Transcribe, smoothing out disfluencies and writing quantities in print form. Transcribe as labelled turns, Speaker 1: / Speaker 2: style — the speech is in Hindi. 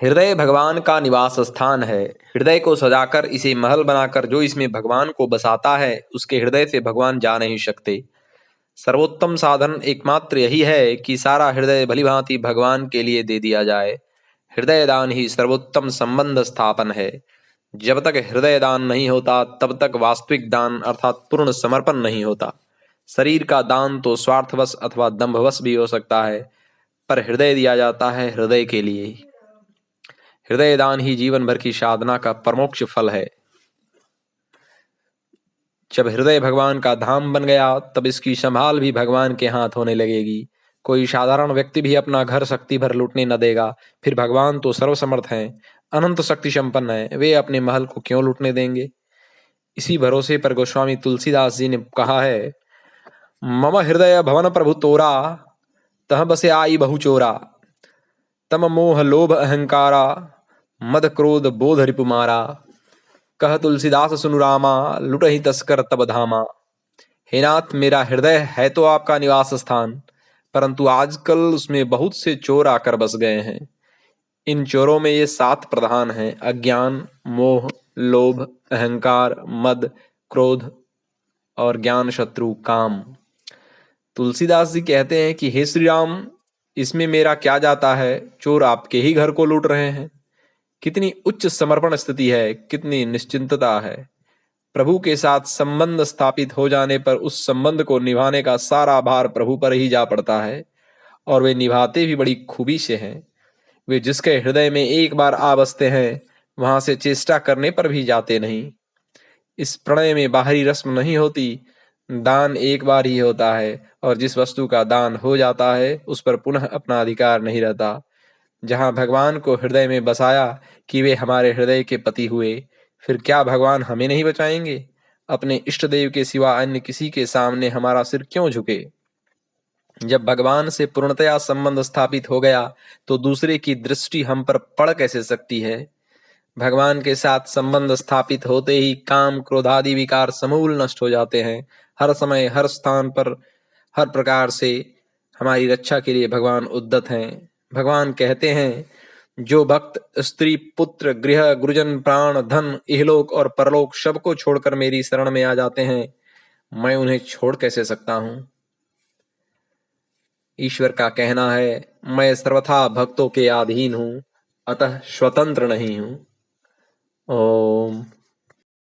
Speaker 1: हृदय भगवान का निवास स्थान है। हृदय को सजाकर इसे महल बनाकर जो इसमें भगवान को बसाता है उसके हृदय से भगवान जा नहीं सकते। सर्वोत्तम साधन एकमात्र यही है कि सारा हृदय भलीभांति भगवान के लिए दे दिया जाए। हृदय दान ही सर्वोत्तम संबंध स्थापन है। जब तक हृदय दान नहीं होता तब तक वास्तविक दान अर्थात पूर्ण समर्पण नहीं होता। शरीर का दान तो स्वार्थवश अथवा दंभवश भी हो सकता है, पर हृदय दिया जाता है हृदय के लिए ही। हृदय दान ही जीवन भर की साधना का परमोक्ष फल है। जब हृदय भगवान का धाम बन गया तब इसकी संभाल भी भगवान के हाथ होने लगेगी। कोई साधारण व्यक्ति भी अपना घर शक्ति भर लूटने न देगा, फिर भगवान तो सर्वसमर्थ हैं, अनंत शक्ति संपन्न है, वे अपने महल को क्यों लूटने देंगे। इसी भरोसे पर गोस्वामी तुलसीदास जी ने कहा है, मम हृदय भवन प्रभु तोरा, तह बसे आई बहु चोरा, तम मोह लोभ अहंकारा, मद क्रोध बोध रिपुमारा, कह तुलसीदास सुनु रामा, लुटहि तस्कर तब धामा। हे नाथ, मेरा हृदय है तो आपका निवास स्थान, परंतु आजकल उसमें बहुत से चोर आकर बस गए हैं। इन चोरों में ये 7 प्रधान हैं: अज्ञान, मोह, लोभ, अहंकार, मद, क्रोध और ज्ञान शत्रु काम। तुलसीदास जी कहते हैं कि हे श्री राम, इसमें मेरा क्या जाता है, चोर आपके ही घर को लूट रहे हैं। कितनी उच्च समर्पण स्थिति है, कितनी निश्चिंतता है। प्रभु के साथ संबंध स्थापित हो जाने पर उस संबंध को निभाने का सारा भार प्रभु पर ही जा पड़ता है, और वे निभाते भी बड़ी खूबी से हैं। वे जिसके हृदय में एक बार आ बसते हैं वहां से चेष्टा करने पर भी जाते नहीं। इस प्रणय में बाहरी रस्म नहीं होती। दान एक बार ही होता है, और जिस वस्तु का दान हो जाता है उस पर पुनः अपना अधिकार नहीं रहता। जहाँ भगवान को हृदय में बसाया कि वे हमारे हृदय के पति हुए, फिर क्या भगवान हमें नहीं बचाएंगे। अपने इष्ट देव के सिवा अन्य किसी के सामने हमारा सिर क्यों झुके। जब भगवान से पूर्णतया संबंध स्थापित हो गया तो दूसरे की दृष्टि हम पर पड़ कैसे सकती है। भगवान के साथ संबंध स्थापित होते ही काम क्रोध आदि विकार समूल नष्ट हो जाते हैं। हर समय हर स्थान पर हर प्रकार से हमारी रक्षा के लिए भगवान उद्यत हैं। भगवान कहते हैं, जो भक्त स्त्री पुत्र गृह गुरुजन प्राण धन इहलोक और परलोक सबको छोड़कर मेरी शरण में आ जाते हैं, मैं उन्हें छोड़ कैसे सकता हूं। ईश्वर का कहना है, मैं सर्वथा भक्तों के अधीन हूं, अतः स्वतंत्र नहीं हूं। ओम।